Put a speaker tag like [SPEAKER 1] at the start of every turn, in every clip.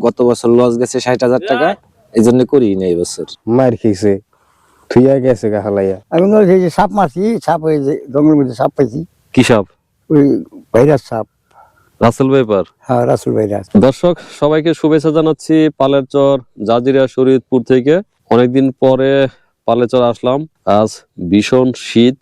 [SPEAKER 1] গত বছর লস গেছে 60,000 টাকা, এই জন্য করি না এই বছর।
[SPEAKER 2] মার খেয়েছে, থুইয়া গেছে গা হালাইয়া।
[SPEAKER 3] আমি ওই যে সাপ মারছি, সাপ ওই যে জঙ্গলের মধ্যে সাপ পাইছি,
[SPEAKER 4] কি সাপ?
[SPEAKER 3] ওই ভাইরাস সাপ।
[SPEAKER 4] Russell viper.
[SPEAKER 3] হ্যাঁ, রাসেল ভাইরাস।
[SPEAKER 4] দর্শক সবাইকে শুভেচ্ছা জানাচ্ছি পালেরচর জাজিরা শরীয়তপুর থেকে। অনেকদিন পরে পালেরচর আসলাম। আজ ভীষণ শীত।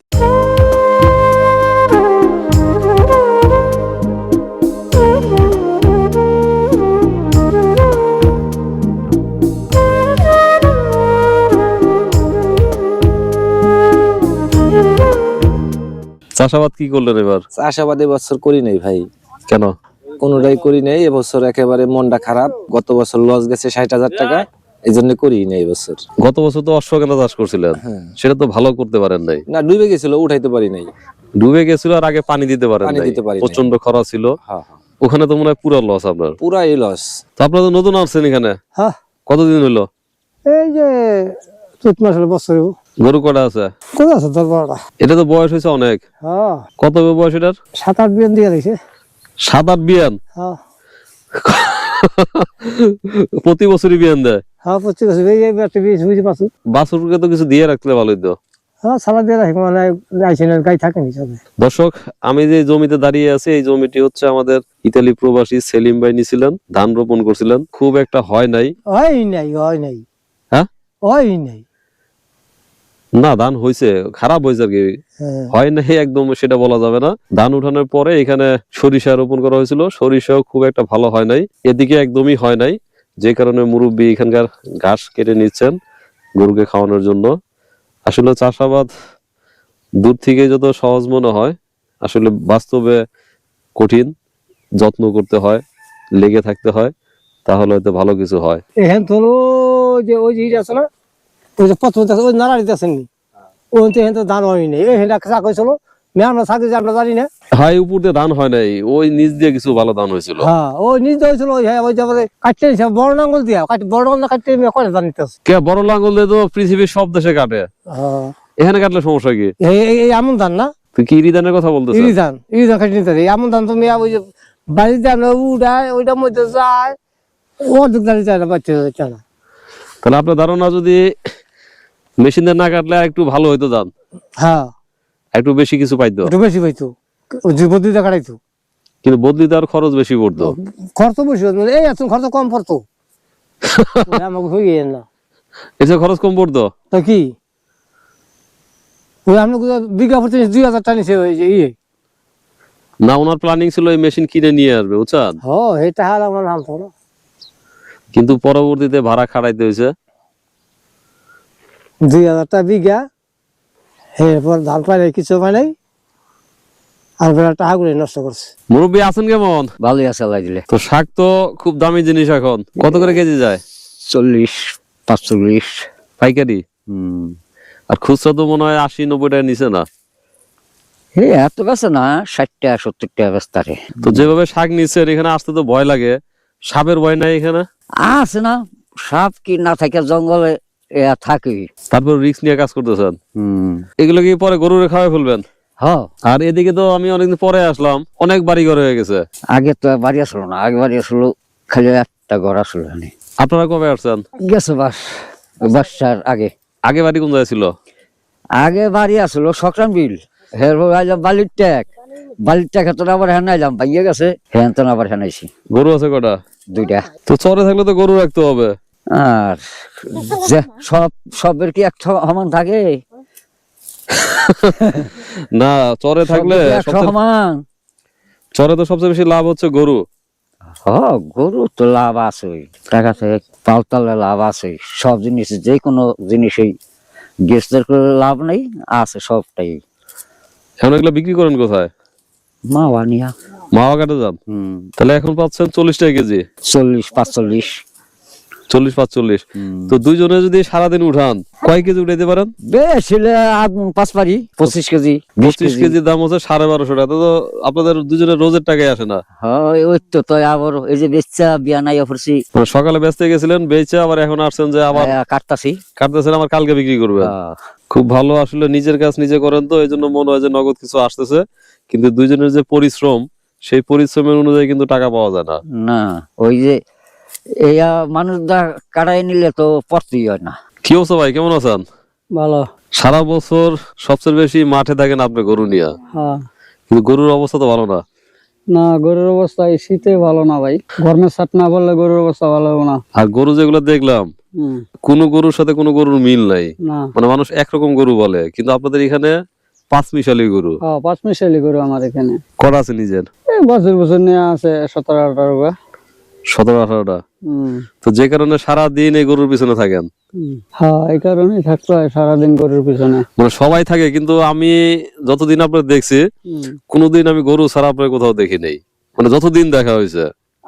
[SPEAKER 4] চাষাবাদ কি করলেন এবার?
[SPEAKER 1] চাষাবাদ এবছর করি নাই ভাই।
[SPEAKER 4] কেন?
[SPEAKER 1] কোনোটাই করি নাই এবছর, একেবারে মনটা খারাপ। গত বছর লস গেছে 60,000 টাকা, এই জন্য করি না এই বছর।
[SPEAKER 4] গত বছর তো অশ্বগন্ধা চাষ করছিলেন,
[SPEAKER 1] হ্যাঁ।
[SPEAKER 4] সেটা তো ভালো করতে পারেন নাই।
[SPEAKER 1] না, ডুবে গেছিল, উঠাইতে পারি নাই।
[SPEAKER 4] ডুবে গেছিল আর আগে পানি দিতে পারেন
[SPEAKER 1] পানি
[SPEAKER 4] নাই,
[SPEAKER 1] দিতে পারি নাই।
[SPEAKER 4] প্রচন্ড খরা ছিল।
[SPEAKER 1] হ্যাঁ হ্যাঁ,
[SPEAKER 4] ওখানে তো মনে হয় পুরো লস আপনার।
[SPEAKER 1] পুরাই লস।
[SPEAKER 4] তো আপনারা তো নতুন আসছেন এখানে,
[SPEAKER 3] হ্যাঁ,
[SPEAKER 4] কতদিন হইলো?
[SPEAKER 3] এই যে চৈত মাস হলো বছর।
[SPEAKER 4] গরু কটা আছে?
[SPEAKER 3] কোথায় আছে 10-12টা?
[SPEAKER 4] এটা তো বয়স হয়েছে অনেক।
[SPEAKER 3] হ্যাঁ,
[SPEAKER 4] কত হবে বয়স এটার?
[SPEAKER 3] 7-8 বিয়ান দিয়ে দিয়েছে।
[SPEAKER 4] 7-8 বিয়ান?
[SPEAKER 3] হ্যাঁ
[SPEAKER 4] প্রতি বছরই বিয়ান দেয়?
[SPEAKER 3] হ্যাঁ, 25 বছর। এই একটা 20 পাচ্ছি।
[SPEAKER 4] বাছুরকে তো কিছু দিয়ে রাখলে ভালোই তো।
[SPEAKER 3] হ্যাঁ, সালা দিয়ে রাখি, মানে যাইছে না, গাই থাকেনি সাথে।
[SPEAKER 4] দর্শক, আমি যে জমিতে দাঁড়িয়ে আছি এই জমিটি হচ্ছে আমাদের ইতালি প্রবাসী সেলিম ভাই নিছিলেন, ধান রোপণ করছিলেন। খুব একটা হয় নাই।
[SPEAKER 3] হয় নাই।
[SPEAKER 4] হ্যাঁ,
[SPEAKER 3] হয় নাই।
[SPEAKER 4] না ধান হয়েছে, খারাপ হয়েছে আর কি।
[SPEAKER 3] হ্যাঁ,
[SPEAKER 4] হয় নাই একদম সেটা বলা যাবে না। ধান উঠানোর পরে এখানে সরিষা রোপণ করা হয়েছিল, সরিষাও খুব একটা ভালো হয় নাই, এদিকে একদমই হয় নাই। যে কারণে মুরব্বী এখানকার ঘাস কেটে নিচ্ছেন গরুকে খাওয়ানোর জন্য। আসলে চাষাবাদ দূর থেকে যত সহজ মনে হয়, আসলে বাস্তবে কঠিন। যত্ন করতে হয়, লেগে থাকতে হয়, তাহলে হয়তো ভালো কিছু হয়।
[SPEAKER 3] এখান তো ওই যে আছে না, ওই যে প্রথম ওই নাড়াড়িতে আসেননি, ওই তো এখান তো ধান হয়নি। এই হেঁটা চাক হয়েছিল, আমরা চাকরি যে আমরা জানি না।
[SPEAKER 4] হাই উপর দিয়ে ধান হয় নাই, ওই নিচ দিয়ে কিছু ভালো ধান হয়েছিল।
[SPEAKER 3] হ্যাঁ, ওই নিজে হয়েছিল, ওই যে কাটতে নিছে বড় নাঙ্গল দিয়া, বড় নাঙ্গল কাটতে করে ধান নিতে।
[SPEAKER 4] কে বড় লাঙ্গল দিয়ে তো পৃথিবীর সব দেশে কাটে,
[SPEAKER 3] হ্যাঁ,
[SPEAKER 4] এখানে কাটলে সমস্যা কি?
[SPEAKER 3] এই আমন ধান না,
[SPEAKER 4] তুই কি ইরি ধানের কথা বলতেছিস?
[SPEAKER 3] ইরি ধান কাটতে নিতে। আমন ধান তুমি ওই যে বাড়ির ধান উড়ায়, ওইটার মধ্যে যায়, অর্ধেক দাঁড়িয়ে যায় না, বাচ্চা যাচ্ছে না।
[SPEAKER 4] তাহলে আপনার ধারণা যদি মেশিন দিয়ে না কাটলে একটু ভালো হইতো ধান,
[SPEAKER 3] হ্যাঁ,
[SPEAKER 4] একটু বেশি কিছু পাইতো,
[SPEAKER 3] একটু বেশি পাইতো, বদলিতে কাটাইতো।
[SPEAKER 4] কিন্তু বদলি দেওয়ার খরচ বেশি পড়তো।
[SPEAKER 3] খরচ বেশি হতো, এই এত খরচ কম পড়তো। আমাকে হয়ে না,
[SPEAKER 4] এসে খরচ কম পড়তো
[SPEAKER 3] তো কি ওই আপনি বিঘা প্রতি 2,000 টাকা নিছে ওই যে
[SPEAKER 4] না? ওনার প্ল্যানিং ছিল এই মেশিন কিনে নিয়ে আসবে, বুঝছেন?
[SPEAKER 3] এটা হার আমার হাল তো না।
[SPEAKER 4] কিন্তু পরবর্তীতে ভাড়া খাড়াইতে হয়েছে।
[SPEAKER 3] 2,000 টাকা বিঘা, এরপর ধান পাই নাই, কিছু পাই নাই, আর টাকা করে নষ্ট করছে।
[SPEAKER 4] মুরব্বী আছেন কেমন?
[SPEAKER 5] ভালোই আছে আল্লাহ দিলে।
[SPEAKER 4] তো শাক তো খুব দামি জিনিস, এখন কত করে কেজি যায়?
[SPEAKER 5] 40-45।
[SPEAKER 4] পাইকারি? আর খুচরা তো মনে হয় 80-90 টাকা নিচে না?
[SPEAKER 5] এত বেছে না, 60-70 টাকা বেচতারে।
[SPEAKER 4] তো যেভাবে শাক নিচ্ছেন এখানে আসতে তো ভয় লাগে, সাপের ভয় নাই এখানে?
[SPEAKER 5] আছে না, সাপ কি না থাকে জঙ্গলে থাকি।
[SPEAKER 4] তারপর রিস্ক নিয়ে কাজ করতেছেন। এগুলো কি পরে গরুরে খাওয়াই ফেলবেন? আর এদিকে তো আমি অনেকদিন পরে আসলাম, অনেক বাড়ি ঘর হয়ে গেছে।
[SPEAKER 5] আগে তো বাড়ি আসলো না, আগে বাড়ি আসলো খালি একটা ঘর আসলো।
[SPEAKER 4] আপনারা কবে আসছেন?
[SPEAKER 5] গেছে বাসার আগে।
[SPEAKER 4] আগে বাড়ি কোন জায়গায় ছিল?
[SPEAKER 5] আগে বাড়ি আসলো সকরান বিল, আইলাম বালির ট্যাক তো আবার হ্যাঁ আইলাম, ভাইয়া গেছে হ্যাঁ তো আবার হ্যাঁ আইছি।
[SPEAKER 4] গরু আছে কটা?
[SPEAKER 5] 2টা।
[SPEAKER 4] তো চরে থাকলে তো গরু রাখতে হবে।
[SPEAKER 5] আর সবের কি এক সমান থাকে
[SPEAKER 4] না, চরে থাকলে
[SPEAKER 5] সমান।
[SPEAKER 4] চরে তো সবচেয়ে বেশি লাভ হচ্ছে গরু।
[SPEAKER 5] গরু তো লাভ আছে, টাকা থেকে পালতালে লাভ আছে, সব জিনিস যে কোনো জিনিসই গেস্টের করে লাভ নেই, আছে সবটাই।
[SPEAKER 4] এখন এগুলো বিক্রি করেন কোথায়?
[SPEAKER 5] মাওয়া নিয়া।
[SPEAKER 4] মাওয়া কাটে যান? তাহলে এখন পাচ্ছেন 40 টাকা কেজি?
[SPEAKER 5] 40-45।
[SPEAKER 4] 40-45। তো দুইজনে যদি সারাদিন উঠান কয় কেজি উঠাইতে পারেন?
[SPEAKER 5] বেশ 5 পারি 25 কেজি
[SPEAKER 4] 25 কেজির দাম হচ্ছে 1250 টাকা। তো আপনাদের দুজনের রোজের টাকাই আসে না?
[SPEAKER 5] ওই তো আবার এই যে বেচা বিয়া নাই অফরছি।
[SPEAKER 4] সকালে বেচতে গেছিলেন, বেচে আবার এখন আসছেন যে আবার কাটতেছেন, আবার কালকে বিক্রি করবেন। খুব ভালো, আসলে নিজের কাজ নিজে করেন তো এই জন্য মনে হয় যে নগদ কিছু আসতেছে, কিন্তু দুইজনের যে পরিশ্রম সেই পরিশ্রমের অনুযায়ী কিন্তু টাকা পাওয়া যায় না।
[SPEAKER 5] না, ওই যে এই মানুষ দা কাটাই নিলে তো পড়তেই হয় না।
[SPEAKER 4] কি অবস্থা ভাই, কেমন আছেন?
[SPEAKER 3] ভালো।
[SPEAKER 4] সারা বছর সবচেয়ে বেশি মাঠে থাকেন আপনি গরু নিয়ে,
[SPEAKER 3] হ্যাঁ
[SPEAKER 4] কিন্তু গরুর অবস্থা তো ভালো না।
[SPEAKER 3] না, গরুর অবস্থা এই শীতে ভালো না ভাই, গরমের সাথ না বললে গরুর অবস্থা ভালো হবে না।
[SPEAKER 4] আর গরু যেগুলো দেখলাম কোন গরুর সাথে কোনো গরুর মিল নাই,
[SPEAKER 3] না,
[SPEAKER 4] মানে মানুষ একরকম গরু বলে, কিন্তু আপনাদের এখানে 5 মিশালি গরু।
[SPEAKER 3] হ্যাঁ 5 মিশালি গরু আমার এখানে।
[SPEAKER 4] কটা আছে নিজের?
[SPEAKER 3] এই বছর বছর নিয়ে আছে 17-18
[SPEAKER 4] 17-18টা। তো যে কারণে সারা দিন এই গরুর পিছনে থাকেন।
[SPEAKER 3] হ্যাঁ এই কারণেই থাকতে হয় সারাদিন গরুর পিছনে।
[SPEAKER 4] মানে সবাই থাকে, কিন্তু আমি যতদিন আপনার দেখছি কোনোদিন আমি গরু ছাড়া আপনার কোথাও দেখি নাই, মানে যতদিন দেখা হয়েছে।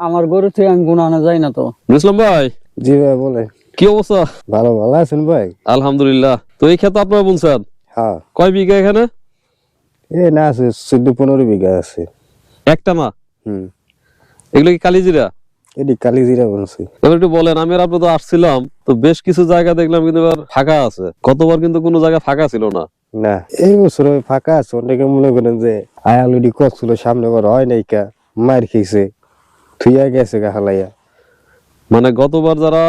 [SPEAKER 3] আমার গরু থেকে আমি গুণ আনা যায় না তো।
[SPEAKER 4] বুঝলাম ভাই।
[SPEAKER 2] জি ভাই বলে।
[SPEAKER 4] কি অবস্থা?
[SPEAKER 2] ভালো আছেন ভাই?
[SPEAKER 4] আলহামদুলিল্লাহ। তো এই ক্ষেত্রে আপনারা বুনছেন
[SPEAKER 2] হ্যাঁ।
[SPEAKER 4] কয় বিঘা এখানে?
[SPEAKER 2] না আছে 14-15 বিঘা আছে।
[SPEAKER 4] একটা না? এগুলো কি কালিজিরা?
[SPEAKER 2] এটি কালিজিরা বলছি।
[SPEAKER 4] এবার একটু বলেন, আমি আর আপনি তো আসছিলাম, তো বেশ কিছু জায়গা দেখলাম কিন্তু এবার ফাঁকা আছে, গতবার কিন্তু কোনো জায়গা ফাঁকা ছিল না।
[SPEAKER 2] না এই বছর ফাঁকা আছে। অনেকে মনে করেন যে আয়ালুডি করছিল সামনে বার হয় নাই, কা মার খেয়েছে থুইয়া গেছে গা হালাইয়া।
[SPEAKER 4] মানে গতবার যারা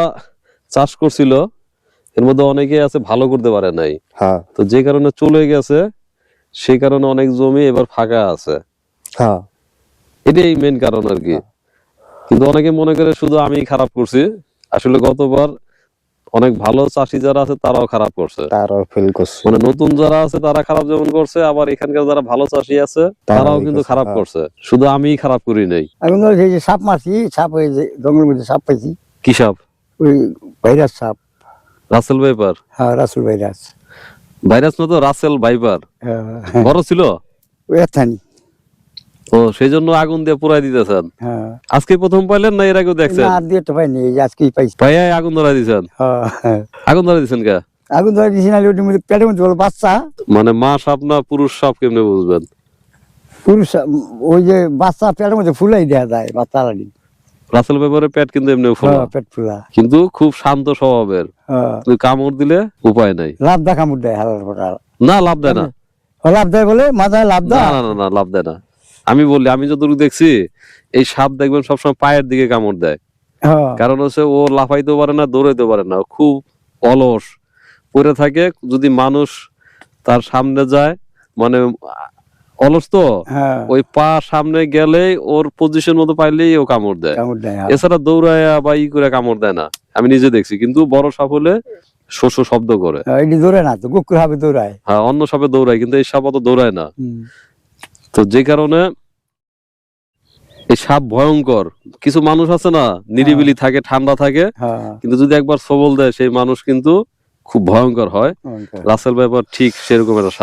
[SPEAKER 4] চাষ করছিল এর মধ্যে অনেকে আছে ভালো করতে পারে নাই,
[SPEAKER 2] হ্যাঁ
[SPEAKER 4] তো যে কারণে চলে গেছে, সেই কারণে অনেক জমি এবার ফাঁকা আছে।
[SPEAKER 2] হ্যাঁ
[SPEAKER 4] এটাই মেন কারণ আর কি। কিন্তু অনেকে মনে করে শুধু আমি খারাপ করছি, আসলে গতবার অনেক ভালো চাষি যারা আছে তারাও খারাপ করছে,
[SPEAKER 2] তারাও ফেল করছে।
[SPEAKER 4] মানে নতুন যারা আছে তারা খারাপ যেমন করছে, আবার এখানকার যারা ভালো চাষি আছে তারাও কিন্তু খারাপ করছে, শুধু আমি খারাপ করি নাই।
[SPEAKER 3] এখন ধর এই যে সাপ মারছি, সাপ ওই যে জঙ্গলের মধ্যে সাপ পাইছি,
[SPEAKER 4] কি সাপ?
[SPEAKER 3] ওই ভাইরাস সাপ।
[SPEAKER 4] Russell viper?
[SPEAKER 3] হ্যাঁ রাসেল ভাইরাস।
[SPEAKER 4] ভাইরাস না তো, রাসেল ভাইপার। বড় ছিল
[SPEAKER 3] ওই এথানি।
[SPEAKER 4] ও সেই জন্য আগুন দিয়ে পুরাই দিতেছেন।
[SPEAKER 3] হ্যাঁ
[SPEAKER 4] আজকে প্রথম পাইলেন না এর আগেও দেখছেন?
[SPEAKER 3] আর দিয়ে তো পাইনি, এই যে আজকেই পাইছি।
[SPEAKER 4] ভাইয়া আগুন ধরাই দিছেন?
[SPEAKER 3] হ্যাঁ
[SPEAKER 4] আগুন ধরাই দিছেন কে?
[SPEAKER 3] আগুন ধরে দিছি না, ওটির মধ্যে পেটের মধ্যে বলো বাচ্চা।
[SPEAKER 4] মানে মা সাপ না পুরুষ সাপ কেমনে বুঝবেন?
[SPEAKER 3] পুরুষ ওই যে বাচ্চা পেটের মধ্যে ফুলাই দেওয়া যায় বাচ্চা আলাদা।
[SPEAKER 4] রাসেল ভাইপারের পেট কিন্তু এমনি ফোলা,
[SPEAKER 3] পেট ফুলা,
[SPEAKER 4] কিন্তু খুব শান্ত স্বভাবের, কিন্তু কামড় দিলে উপায় নাই।
[SPEAKER 3] লাভ দা কামড় দেয় হালার ফোটা।
[SPEAKER 4] না লাভ দেয় না।
[SPEAKER 3] লাভ দেয় বলে মাথায় লাভ
[SPEAKER 4] না
[SPEAKER 3] দেয়।
[SPEAKER 4] না না লাভ দেয় না। আমি বললি, আমি যতটুকু দেখছি এই সাপ দেখবেন সবসময় পায়ের দিকে কামড় দেয়, কারণ হচ্ছে ও লাফাইতেও পারে না, দৌড়াইতে পারে না, খুব অলস পড়ে থাকে। যদি মানুষ তার সামনে যায়, মানে অলস তো, ওই পা সামনে গেলেই ওর পজিশন মতো পাইলেই ও কামড় দেয়, এছাড়া দৌড়ায় বা ই করে কামড় দেয় না। আমি নিজে দেখছি, কিন্তু বড় সাপ হলে শোষ শব্দ করে।
[SPEAKER 3] দৌড়ায় না তো, কুকুর সাপে দৌড়ায়।
[SPEAKER 4] হ্যাঁ অন্য সাপে দৌড়ায়, কিন্তু এই সাপ অত দৌড়ায় না। তো যে কারণে এই সাপ ভয়ঙ্কর। কিছু মানুষ আছে না, নিরিবিলি থাকে, ঠান্ডা থাকে, কিন্তু যদি একবার সবল দেয় সেই মানুষ কিন্তু খুব ভয়ঙ্কর হয়। রাসেল ভাইপার ঠিক সেরকম একটা সাপ।